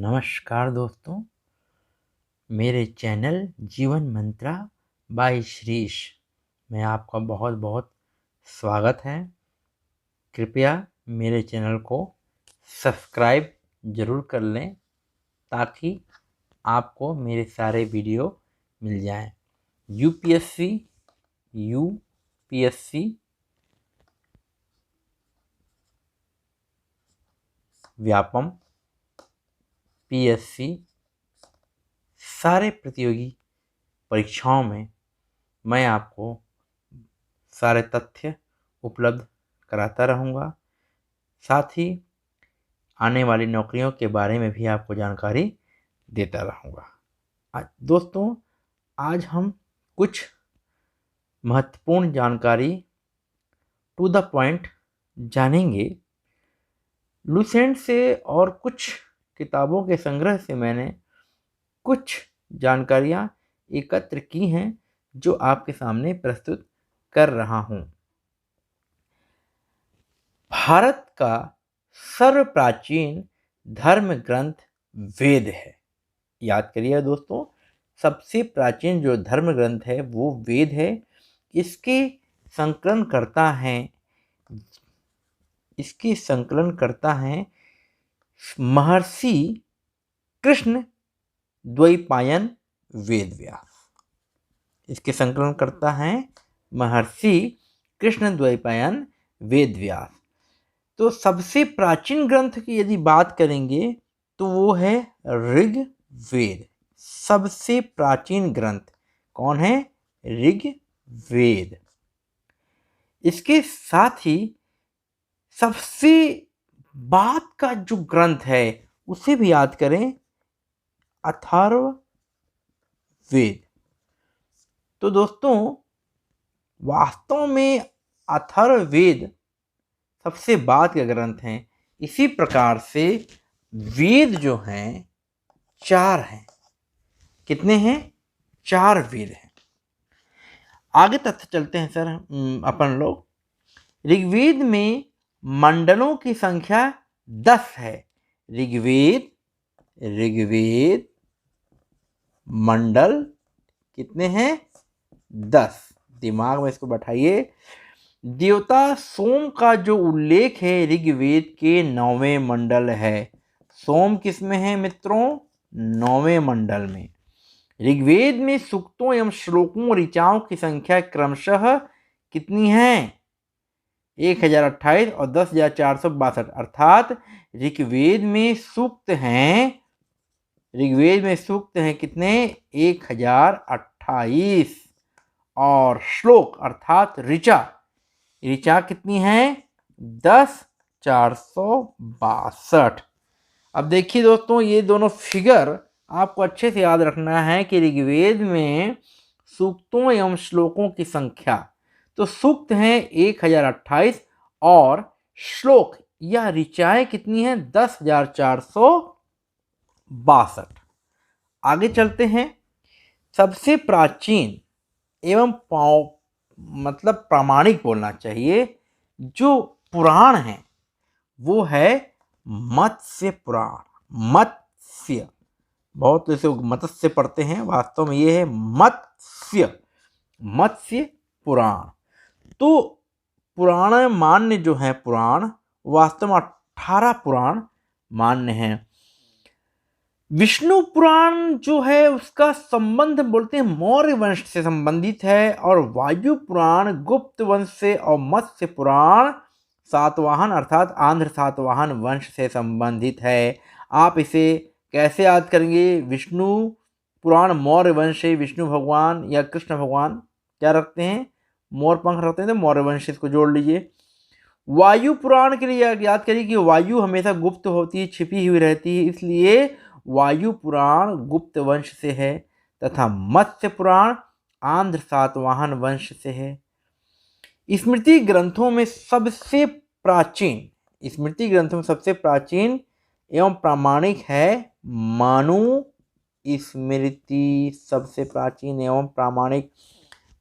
नमस्कार दोस्तों, मेरे चैनल जीवन मंत्रा बाय श्रीश में आपका बहुत बहुत स्वागत है। कृपया मेरे चैनल को सब्सक्राइब ज़रूर कर लें ताकि आपको मेरे सारे वीडियो मिल जाएं। यूपीएससी, व्यापम, पीएससी सारे प्रतियोगी परीक्षाओं में मैं आपको सारे तथ्य उपलब्ध कराता रहूँगा। साथ ही आने वाली नौकरियों के बारे में भी आपको जानकारी देता रहूँगा। दोस्तों, आज हम कुछ महत्वपूर्ण जानकारी टू द पॉइंट जानेंगे। लुसेंट से और कुछ किताबों के संग्रह से मैंने कुछ जानकारियाँ एकत्र की हैं जो आपके सामने प्रस्तुत कर रहा हूँ। भारत का सर्वप्राचीन धर्म ग्रंथ वेद है। याद करिए दोस्तों, सबसे प्राचीन जो धर्म ग्रंथ है वो वेद है। इसके संकलन करता है महर्षि कृष्ण द्वैपायन वेदव्यास। इसके संकलन करता है महर्षि कृष्ण द्वैपायन वेदव्यास। तो सबसे प्राचीन ग्रंथ की यदि बात करेंगे तो वो है ऋग्वेद। सबसे प्राचीन ग्रंथ कौन है? ऋग्वेद। इसके साथ ही सबसे बाद का जो ग्रंथ है उसे भी याद करें, अथर्ववेद। तो दोस्तों, वास्तव में अथर्ववेद सबसे बाद के ग्रंथ हैं। इसी प्रकार से वेद जो हैं 4 हैं। कितने हैं? 4 वेद हैं। आगे तथ्य चलते हैं सर अपन लोग। ऋग्वेद में मंडलों की संख्या 10 है। ऋग्वेद मंडल कितने हैं? 10। दिमाग में इसको बैठाइए। देवता सोम का जो उल्लेख है ऋग्वेद के 9वें मंडल है। सोम किस में है मित्रों? 9वें मंडल में। ऋग्वेद में सूक्तों एवं श्लोकों और ऋचाओं की संख्या क्रमशः कितनी है? 1028 और 10,462। अर्थात ऋग्वेद में सूक्त हैं कितने? 1028। और श्लोक अर्थात ऋचा कितनी है? 10,462। अब देखिए दोस्तों, ये दोनों फिगर आपको अच्छे से याद रखना है कि ऋग्वेद में सूक्तों एवं श्लोकों की संख्या, तो सूक्त हैं 1028 और श्लोक या ऋचाएं कितनी हैं? 10,462। आगे चलते हैं। सबसे प्राचीन एवं प्रामाणिक बोलना चाहिए जो पुराण है वो है मत्स्य पुराण। मत्स्य, बहुत ऐसे मत्स्य पढ़ते हैं, वास्तव में ये है मत्स्य पुराण। तो पुराण मान्य जो है पुराण, वास्तव में 18 पुराण मान्य हैं। विष्णु पुराण जो है उसका संबंध बोलते हैं मौर्य वंश से संबंधित है, और वायु पुराण गुप्त वंश से, और मत्स्य पुराण सातवाहन अर्थात आंध्र सातवाहन वंश से संबंधित है। आप इसे कैसे याद करेंगे? विष्णु पुराण मौर्य वंश से विष्णु भगवान या कृष्ण भगवान क्या रखते हैं? मोर पंख रखते हैं, तो मौर्य वंश इसको जोड़ लीजिए। वायु पुराण के लिए याद करिए कि वायु हमेशा गुप्त होती है, छिपी हुई रहती है, इसलिए वायु पुराण गुप्त वंश से है। तथा मत्स्य पुराण आंध्र सातवाहन वंश से है। स्मृति ग्रंथों में सबसे प्राचीन एवं प्रामाणिक है मनु स्मृति। सबसे प्राचीन एवं प्रामाणिक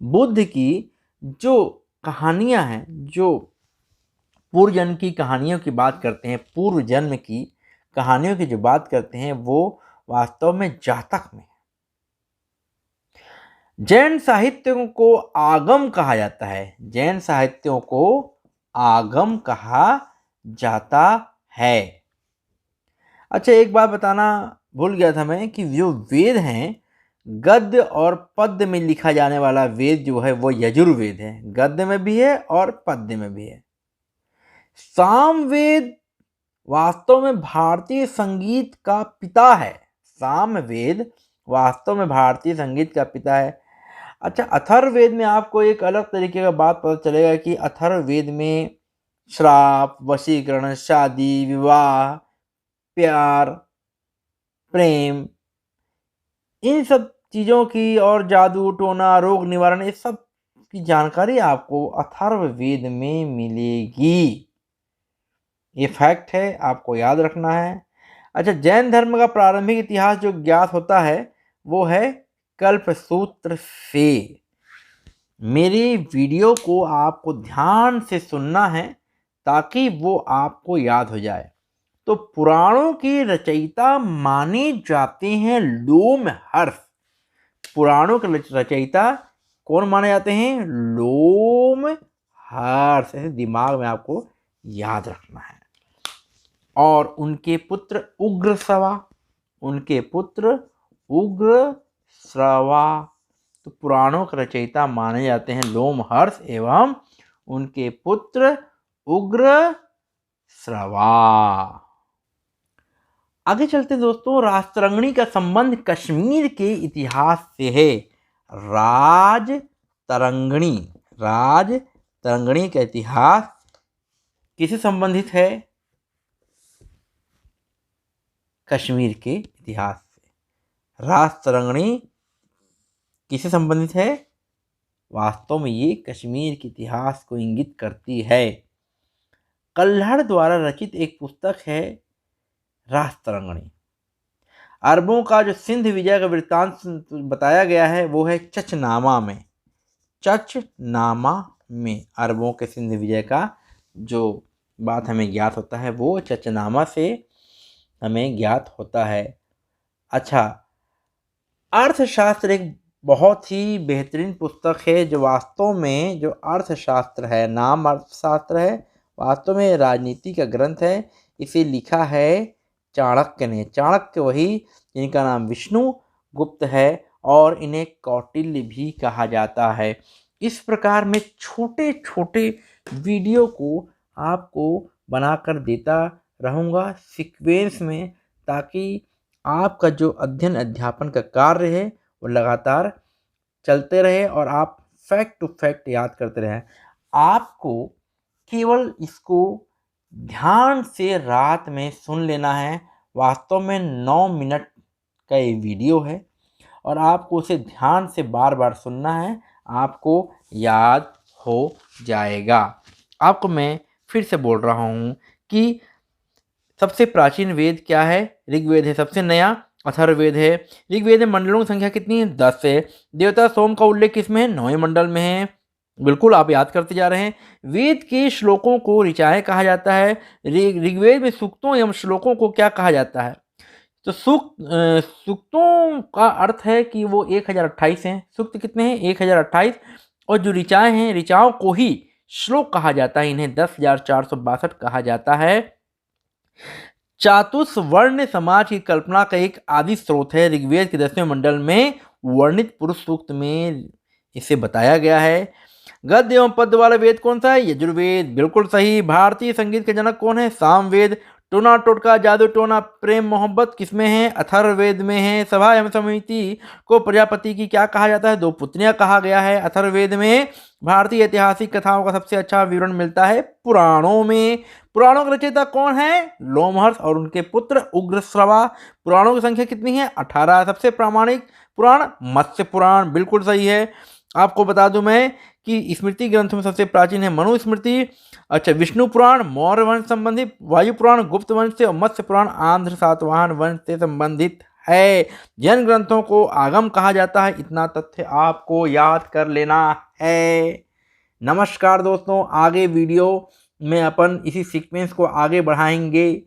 बुद्ध की जो कहानियां हैं, जो पूर्व जन्म की कहानियों की बात करते हैं, पूर्व जन्म की कहानियों की जो बात करते हैं वो वास्तव में जातक में है। जैन साहित्यों को आगम कहा जाता है। जैन साहित्यों को आगम कहा जाता है। अच्छा, एक बात बताना भूल गया था मैं कि जो वेद हैं, गद्य और पद्य में लिखा जाने वाला वेद जो है वो यजुर्वेद है। गद्य में भी है और पद्य में भी है। सामवेद वास्तव में भारतीय संगीत का पिता है। सामवेद वास्तव में भारतीय संगीत का पिता है। अच्छा, अथर्ववेद में आपको एक अलग तरीके का बात पता चलेगा कि अथर्ववेद में श्राप, वशीकरण, शादी, विवाह, प्यार, प्रेम, इन सब चीज़ों की और जादू टोना, रोग निवारण, इस सब की जानकारी आपको अथर्ववेद में मिलेगी। ये फैक्ट है, आपको याद रखना है। अच्छा, जैन धर्म का प्रारंभिक इतिहास जो ज्ञात होता है वो है कल्पसूत्र से। मेरी वीडियो को आपको ध्यान से सुनना है ताकि वो आपको याद हो जाए। तो पुराणों की रचयिता माने जाते हैं लोमहर्ष। पुराणों के रचयिता कौन माने जाते हैं? लोमहर्ष। ऐसे दिमाग में आपको याद रखना है। और उनके पुत्र उग्रश्रवा, उनके पुत्र उग्रश्रवा। तो पुराणों के रचयिता माने जाते हैं लोमहर्ष एवं उनके पुत्र उग्रश्रवा। आगे चलते हैं दोस्तों। राजतरंगिणी का संबंध कश्मीर के इतिहास से है। राजतरंगिणी का इतिहास किससे संबंधित है? कश्मीर के इतिहास से। राजतरंगिणी किससे संबंधित है? वास्तव में ये कश्मीर के इतिहास को इंगित करती है। कल्हड़ द्वारा रचित एक पुस्तक है राजतरंगिणी। अरबों का जो सिंध विजय का वृत्तांत बताया गया है वो है चचनामा में। चचनामा में अरबों के सिंध विजय का जो बात हमें ज्ञात होता है वो चचनामा से हमें ज्ञात होता है। अच्छा, अर्थशास्त्र एक बहुत ही बेहतरीन पुस्तक है जो वास्तव में जो अर्थशास्त्र है, नाम अर्थशास्त्र है, वास्तव में राजनीति का ग्रंथ है। इसे लिखा है चाणक्य ने। चाणक्य वही जिनका नाम विष्णु गुप्त है और इन्हें कौटिल्य भी कहा जाता है। इस प्रकार मैं छोटे छोटे वीडियो को आपको बनाकर देता रहूँगा सीक्वेंस में, ताकि आपका जो अध्ययन अध्यापन का कार्य है वो लगातार चलते रहे और आप फैक्ट टू फैक्ट याद करते रहें। आपको केवल इसको ध्यान से रात में सुन लेना है। वास्तव में 9 मिनट का ये वीडियो है और आपको उसे ध्यान से बार बार सुनना है, आपको याद हो जाएगा। आपको मैं फिर से बोल रहा हूँ कि सबसे प्राचीन वेद क्या है? ऋग्वेद है। सबसे नया अथर्ववेद है। ऋग्वेद में मंडलों की संख्या कितनी है? 10 है। देवता सोम का उल्लेख किसमें है? 9वें मंडल में है। बिल्कुल, आप याद करते जा रहे हैं। वेद के श्लोकों को ऋचाएँ कहा जाता है। ऋग्वेद में सूक्तों एवं श्लोकों को क्या कहा जाता है? तो सूक्तों का अर्थ है कि वो 1028 हैं। सूक्त कितने हैं? 1028। और जो ऋचाएँ हैं, ऋचाओं को ही श्लोक कहा जाता है। इन्हें 10,462 कहा जाता है। चातुर्वर्ण समाज की कल्पना का एक आदि स्रोत है। ऋग्वेद के 10वें मंडल में वर्णित पुरुष सूक्त में इसे बताया गया है। गद्य एवं पद्य वाला वेद कौन सा है? यजुर्वेद। बिल्कुल सही। भारतीय संगीत के जनक कौन है? सामवेद। टोना टोटका जादू टोना प्रेम मोहब्बत किसमें है? अथर्ववेद में है। सभा एवं समिति को प्रजापति की क्या कहा जाता है? 2 पुत्रियां कहा गया है अथर्ववेद में। भारतीय ऐतिहासिक कथाओं का सबसे अच्छा विवरण मिलता है पुराणों में। पुराणों के रचयिता कौन है? लोमहर्ष और उनके पुत्र उग्रश्रवा। पुराणों की संख्या कितनी है? 18। सबसे प्रामाणिक पुराण मत्स्य पुराण। बिल्कुल सही है। आपको बता दूं मैं कि स्मृति ग्रंथों में सबसे प्राचीन है मनुस्मृति। अच्छा, विष्णु पुराण मौर्य वंश संबंधित, वायु पुराण गुप्त वंश से और मत्स्य पुराण आंध्र सातवाहन वंश से संबंधित है। जैन ग्रंथों को आगम कहा जाता है। इतना तथ्य आपको याद कर लेना है। नमस्कार दोस्तों, आगे वीडियो में अपन इसी सीक्वेंस को आगे बढ़ाएंगे।